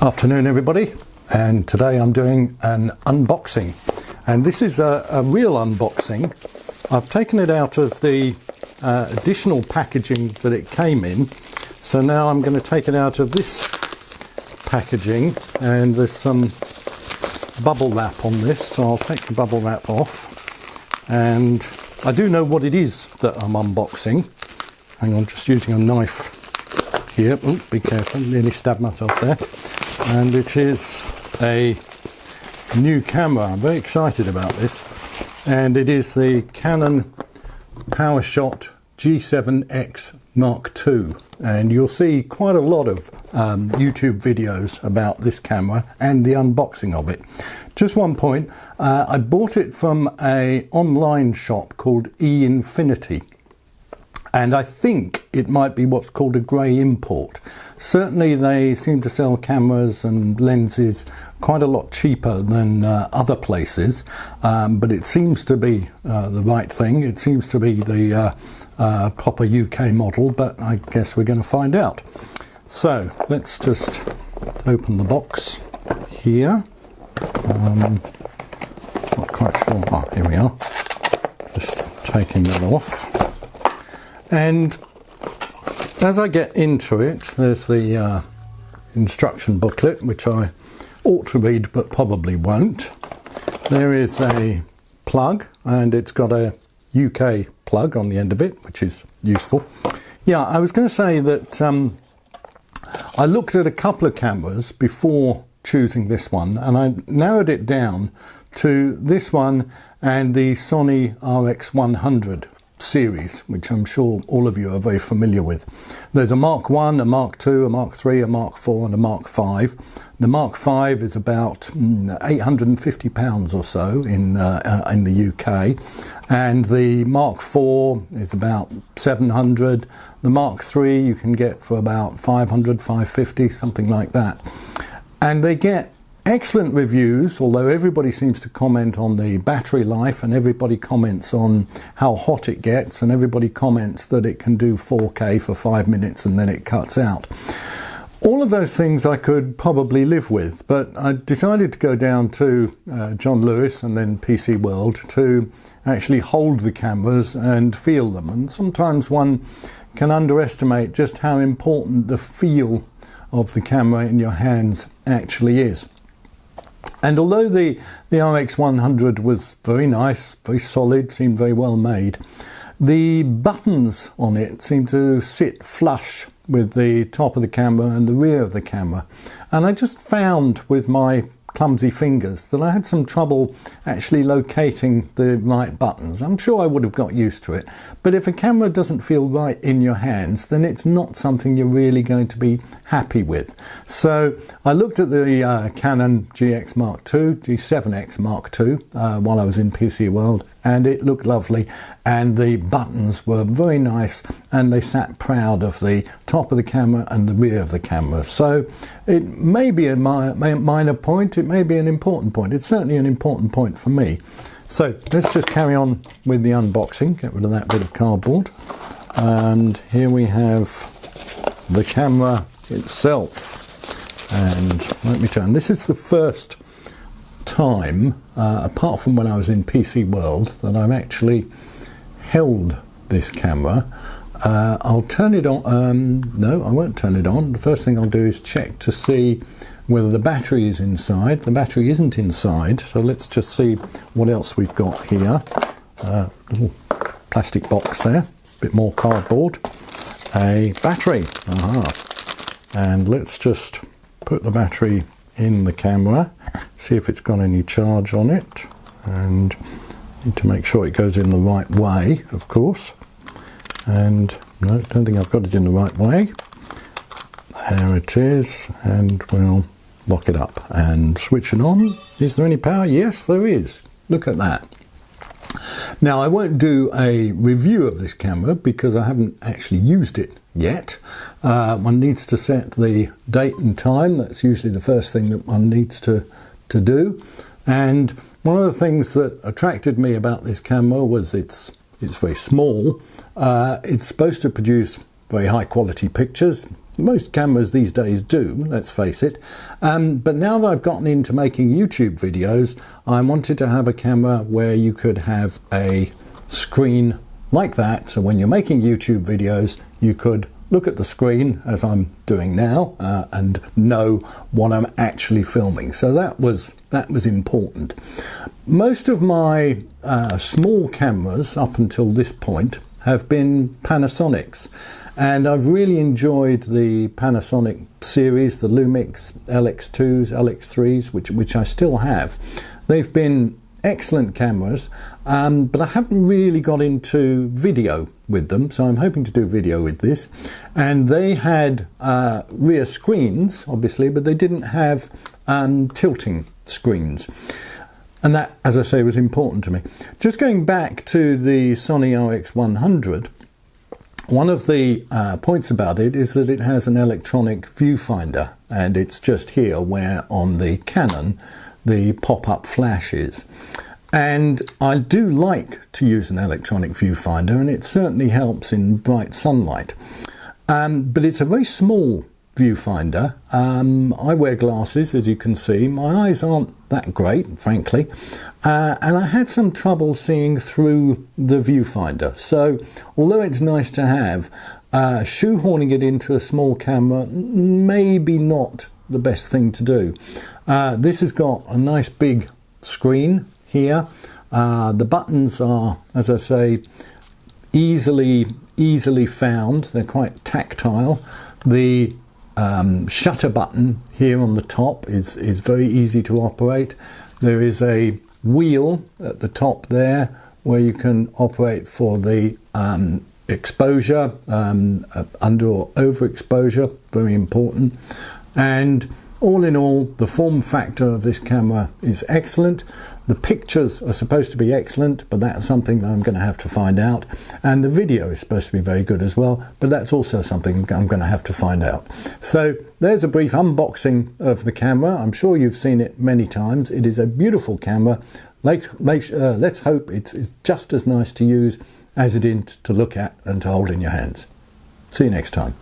Afternoon everybody, and today I'm doing an unboxing, and this is a real unboxing. I've taken it out of the additional packaging that it came in, so now I'm going to take it out of this packaging, and there's some bubble wrap on this, so I'll take the bubble wrap off, and I do know what it is that I'm unboxing. Hang on, just using a knife here. Oh, be careful, nearly stabbed myself there. And it is a new camera. I'm very excited about this, and it is the Canon PowerShot G7X Mk, and you'll see quite a lot of YouTube videos about this camera and the unboxing of it. Just one point, I bought it from an online shop called eInfinity, and I think it might be what's called a grey import. Certainly they seem to sell cameras and lenses quite a lot cheaper than other places, but it seems to be the right thing. It seems to be the proper UK model, but I guess we're going to find out. So let's just open the box here. Not quite sure. Oh, here we are. Just taking that off. And as I get into it, there's the instruction booklet, which I ought to read but probably won't. There is a plug, and it's got a UK plug on the end of it, which is useful. Yeah, I was going to say that I looked at a couple of cameras before choosing this one, and I narrowed it down to this one and the Sony RX100 series, which I'm sure all of you are very familiar with. There's a Mark 1, a Mark 2, a Mark 3, a Mark 4 and a Mark 5. The Mark 5 is about £850 or so in the UK, and the Mark 4 is about 700. The Mark 3 you can get for about 500, 550, something like that. And they get excellent reviews, although everybody seems to comment on the battery life, and everybody comments on how hot it gets, and everybody comments that it can do 4K for 5 minutes and then it cuts out. All of those things I could probably live with, but I decided to go down to John Lewis and then PC World to actually hold the cameras and feel them. And sometimes one can underestimate just how important the feel of the camera in your hands actually is. And although the RX100 was very nice, very solid, seemed very well made, the buttons on it seemed to sit flush with the top of the camera and the rear of the camera. And I just found with my clumsy fingers that I had some trouble actually locating the right buttons. I'm sure I would have got used to it, but if a camera doesn't feel right in your hands, then it's not something you're really going to be happy with. So I looked at the Canon GX Mark II, G7X Mark II, while I was in PC World, and it looked lovely, and the buttons were very nice, and they sat proud of the top of the camera and the rear of the camera. So it may be a minor point, it may be an important point. It's certainly an important point for me. So let's just carry on with the unboxing, get rid of that bit of cardboard. And here we have the camera itself. And let me turn, this is the first time, apart from when I was in PC World, that I've actually held this camera. I'll turn it on. No, I won't turn it on. The first thing I'll do is check to see whether the battery is inside. The battery isn't inside, so let's just see what else we've got here. Little plastic box there, a bit more cardboard, a battery. And let's just put the battery in the camera, see if it's got any charge on it, and need to make sure it goes in the right way, of course. And no, don't think I've got it in the right way. There it is, and we'll lock it up and switch it on. Is there any power? Yes, there is. Look at that. Now, I won't do a review of this camera because I haven't actually used it yet. One needs to set the date and time. That's usually the first thing that one needs to do. And one of the things that attracted me about this camera was it's very small. It's supposed to produce very high quality pictures, most cameras these days do, let's face it. But now that I've gotten into making YouTube videos, I wanted to have a camera where you could have a screen like that. So when you're making YouTube videos, you could look at the screen as I'm doing now and know what I'm actually filming. So that was important. Most of my small cameras up until this point have been Panasonics, and I've really enjoyed the Panasonic series, the Lumix LX2s, LX3s, which I still have. They've been excellent cameras, but I haven't really got into video with them, so I'm hoping to do video with this. And they had rear screens, obviously, but they didn't have tilting screens. And that, as I say, was important to me. Just going back to the Sony RX100, one of the points about it is that it has an electronic viewfinder, and it's just here where on the Canon the pop-up flash is. And I do like to use an electronic viewfinder, and it certainly helps in bright sunlight. But it's a very small viewfinder. I wear glasses, as you can see. My eyes aren't that great, frankly, and I had some trouble seeing through the viewfinder. So although it's nice to have, shoehorning it into a small camera maybe not the best thing to do. This has got a nice big screen here. The buttons are, as I say, easily found. They're quite tactile. The shutter button here on the top is very easy to operate. There is a wheel at the top there where you can operate for the exposure, under or overexposure, very important. And all in all, the form factor of this camera is excellent. The pictures are supposed to be excellent, but that's something that I'm going to have to find out. And the video is supposed to be very good as well, but that's also something I'm going to have to find out. So there's a brief unboxing of the camera. I'm sure you've seen it many times. It is a beautiful camera. Let's hope it's just as nice to use as it is to look at and to hold in your hands. See you next time.